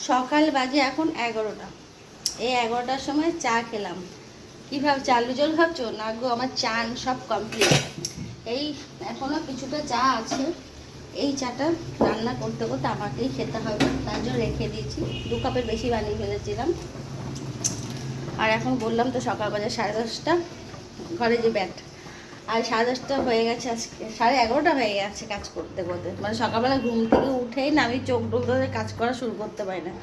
সকাল বাজে এখন 11টা। এই 11টার সময় চা খেলাম। কী ভাবছো, আলু জল ভাবছো? না গো, আমার চান সব কমপ্লিট। এই এখনও কিছুটা চা আছে, এই চাটা রান্না করতে করতে আমাকেই খেতে হবে, তার জন্য রেখে দিয়েছি। 2 কাপের বেশি বানিয়ে ফেলেছিলাম। আর এখন বললাম তো সকাল বাজে 10:30, ঘরে যে ব্যাট। আর 10:30 হয়ে গেছে, আজকে 11:30 হয়ে গেছে কাজ করতে করতে। মানে সকালবেলা ঘুম থেকে উঠেই না আমি চোখ ডোল ধরে কাজ করা শুরু করতে পারি না।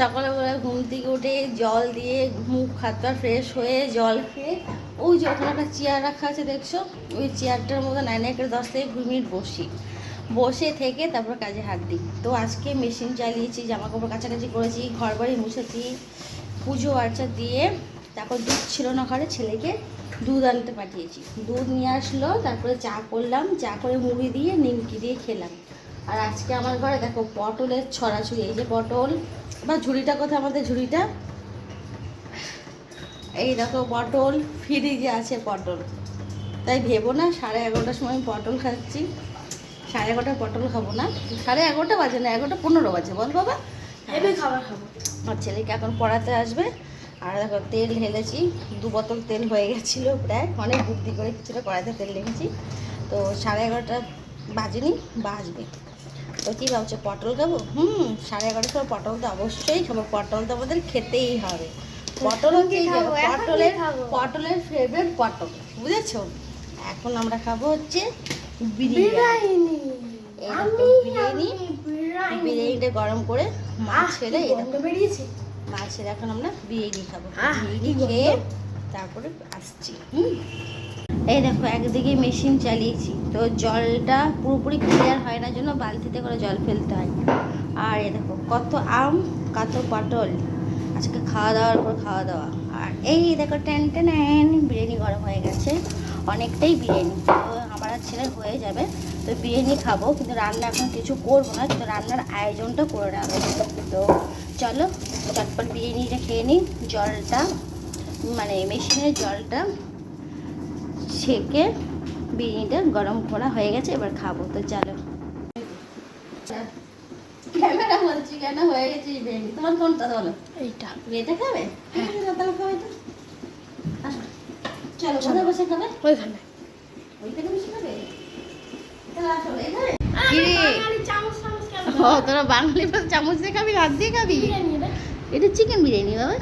সকালবেলা ঘুম থেকে উঠে জল দিয়ে মুখ হাত পা ফ্রেশ হয়ে জল খেয়ে ওই যে ওখানে একটা চেয়ার রাখা আছে দেখছো, ওই চেয়ারটার মধ্যে 10 থেকে 20 মিনিট বসে থেকে তারপর কাজে হাত দিই। তো আজকে মেশিন চালিয়েছি, জামা কাপড় কাছাকাছি করেছি, ঘর বাড়ি মুছেছি, পুজো আর্চা দিয়ে। তারপর দুধ ছিল না ঘরে, ছেলেকে দুধ আনতে পাঠিয়েছি, দুধ নিয়ে আসলো। তারপরে চা করলাম, চা করে মুড়ি দিয়ে নিমকি দিয়ে খেলাম। আর আজকে আমার ঘরে দেখো পটলের ছড়াছড়ি। এই যে পটল, বা ঝুড়িটা কোথায় আমাদের ঝুড়িটা, এই দেখো পটল, ফ্রিজে আছে পটল। তাই ভেবো না 11:30টার সময় আমি পটল খাচ্ছি। 11:30 পটল খাবো না, 11:30 বাজে না, 11:15 বাজে। বল বাবা, হেভি খাবার খাবো। আমার ছেলেকে এখন পড়াতে আসবে। আর দেখো তেল ঢেলেছি, 2 বোতল তেল হয়ে গেছিলো প্রায়, অনেক বুদ্ধি করে কিছুটা কড়াইতে তেল রেখেছি। তো 11:30 বাজেনি, বাজবে। তো কী ভাবছো, পটল খাবো? 11:30 সময় পটল তো অবশ্যই খাবো, পটল তো আমাদের খেতেই হবে। পটল হচ্ছে পটলের ফেভারিট পটল, বুঝেছো? এখন আমরা খাবো হচ্ছে বিরিয়ানি। বিরিয়ানিটা গরম করে মাছ ছেড়ে বেরিয়েছে। মাছ ছেড়ে এখন আমরা বিরিয়ানি খাবো। বিরিয়ানি খেয়ে তারপরে আসছি। এই দেখো একদিকে মেশিন চালিয়েছি, তো জলটা পুরোপুরি ক্লিয়ার হয় না জন্য বালতিতে করে জল ফেলতে হয়। আর এই দেখো কত আম, কত পটল, আজকে খাওয়া দাওয়ার পর খাওয়া দাওয়া। আর এই দেখো টেন বিরিয়ানি গরম হয়ে গেছে, অনেকটাই বিরিয়ানি। তো আমার আর ছেলে হয়ে যাবে, তো বিরিয়ানি খাবো, কিন্তু রান্না এখন কিছু করবো না, কিন্তু রান্নার আয়োজনটা করে নেওয়া হবে। তো চলো চটপট বিরিয়ানিটা খেয়ে নিই। জলটা মানে মেশিনের জলটা ছেঁকে বিরিয়ানিটা গরম করা হয়ে গেছে, এবার খাবো। তো চলো। ক্যামেরা বলছি কেন, হয়ে গেছে বিরিয়ানি। তোমার কোনটা বলো? এইটা। এটা খাবে? তাহলে খাবে তো। চলো, কোথায় বসে খাবে? ওইখানে। ওইখানে বসে খাবে? তাহলে আসো এখানে। ও তোরা বাঙালি চামচ দিয়ে খাবি, হাত দিয়ে খাবি? এটা চিকেন বিরিয়ানি বাবা।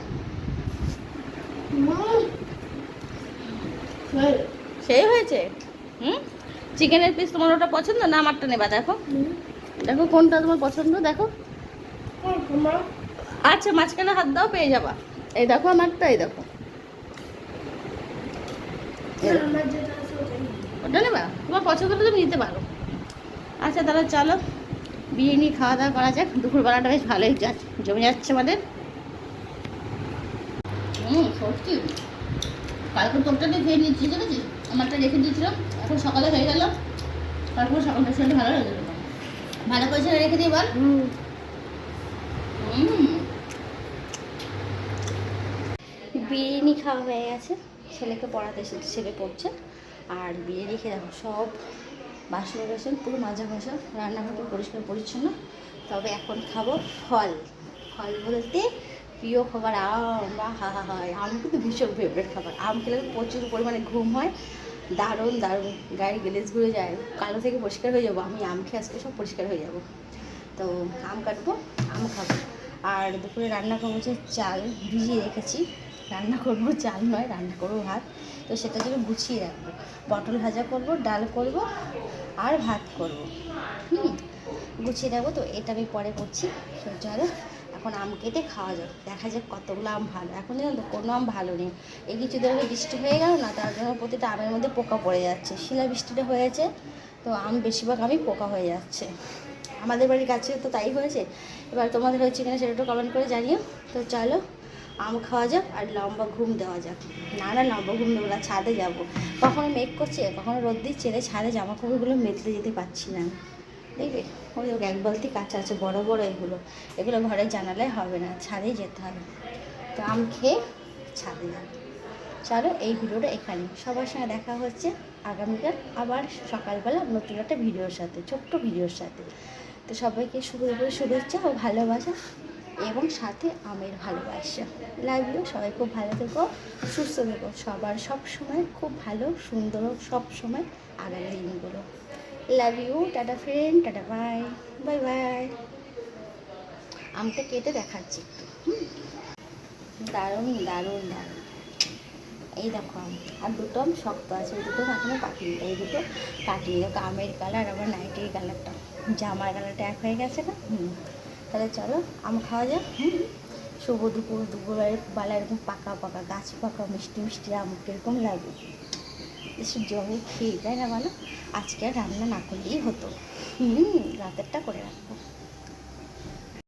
সেই হয়েছে। চিকেনের পিস তোমার ওটা পছন্দ না আমারটা নেবা? দেখো দেখো কোনটা তোমার পছন্দ, দেখো। আচ্ছা মাঝখানে হাত দাও, পেয়ে যাবা। এই দেখো আমারটা, এই দেখো। ওটা নেবা, তোমার পছন্দটা তুমি নিতে পারো। আচ্ছা তাহলে চলো বিরিয়ানি খাওয়া দাওয়া করা যাক। দুপুরবেলাটা বেশ ভালোই জমে যাচ্ছে আমাদের। সত্যি কালকে তোরটাকে খেয়ে নিচ্ছি, ঠিক আছে? আমারটা রেখে দিয়েছিলাম, এখন সকালে হয়ে গেল। তারপর সকালটা সেটা ভালো হয়ে গেল, ভালো করে সেটা রেখে দিই বল। বিরিয়ানি খাওয়া হয়ে গেছে, ছেলেকে পড়াতে এসেছে, ছেলে পড়ছে। আর বিরিয়ানি খেয়ে দেখো সব বাসন পুরো মাজা ঘষা, রান্নাঘরটা পরিষ্কার পরিচ্ছন্ন। তবে এখন খাবো ফল। ফল বলতে প্রিয় খাবার আম। বা হয় আম কিন্তু ভীষণ ফেভারিট খাবার। আম খেলে প্রচুর পরিমাণে ঘুম হয়, দারুণ দারুণ, গায়ে গেলেজ ঘুরে যায়, কালো থেকে পরিষ্কার হয়ে যাবো। আমি আম খেয়ে আজকে সব পরিষ্কার হয়ে যাব। তো আম কাটবো, আম খাবো। আর দুপুরে রান্না করবো যে চাল ভিজিয়ে রেখেছি, রান্না করবো চাল নয়, রান্না করবো ভাত। তো সেটার জন্য গুছিয়ে রাখবো। পটল ভাজা করব, ডাল করব, আর ভাত করব। গুছিয়ে রাখবো। তো এটা আমি পরে করছি। তো চলো এখন আম কেটে খাওয়া যাক, দেখা যাক কতগুলো আম ভালো। এখন জানো তো কোনো আম ভালো নেই। এই কিছুদিন আগে বৃষ্টি হয়ে গেল না, তার জন্য প্রতিটা আমের মধ্যে পোকা পড়ে যাচ্ছে। শিলা বৃষ্টিটা হয়েছে, তো আম বেশিরভাগ আমই পোকা হয়ে যাচ্ছে। আমাদের বাড়ির গাছে তো তাই হয়েছে। এবার তোমাদের হয়েছে কিনা সেটা একটু কমেন্ট করে জানিও। তো চলো আম খাওয়া যাক আর লম্বা ঘুম দেওয়া যাক। না লম্বা ঘুম দেবো না, ছাদে যাবো। কখনো মেঘ করছে, কখনো রোদ দিচ্ছে, ছাদে জামা কাপড়গুলো মেলতে যেতে পারছি না। দেখবে ওই এক বালতি কাঁচা আছে, বড় বড় এগুলো ঘরে জানালে হবে না, ছাদেই যেতে হবে। তো আম খেয়ে ছাদে যাবো। চলো এই ভিডিওটা এখানে, সবার সঙ্গে দেখা হচ্ছে আগামীকাল আবার সকালবেলা নতুন একটা ভিডিওর সাথে, ছোট্ট ভিডিওর সাথে। তো সবাইকে শুভ দুপুরে শুভেচ্ছা ও ভালোবাসা। এবং সাথে আমের ভালোবাসা। লাভ ইউ, সবাই খুব ভালো থেকো, সুস্থ থেকো, সবার সব সময় খুব ভালো সুন্দর হোক সব সময় আগামী দিনগুলো। Love you, tata friend, tata bye, bye bye. আমটা কেটে দেখাচ্ছি একটু। দারুণ দারুণ দারুণ। এই দেখো আম, আর দুটো আম শক্ত আছে, ওই দুটো এখনো কাটিনি, এই দুটো কাটিয়ে দেখো আমের কালার আবার নাইটির কালারটা, জামার কালারটা এক হয়ে গেছে না। তাহলে চলো আম খাওয়া যাক। শুভ দুপুর, দুপুরবেলা এরকম পাকা পাকা গাছ পাকা মিষ্টি মিষ্টি আম কীরকম লাগে, এসব জমি খেয়ে, তাই না বলো? আজকে আর রান্না না করলেই হতো, রাতেরটা করে রাখবো।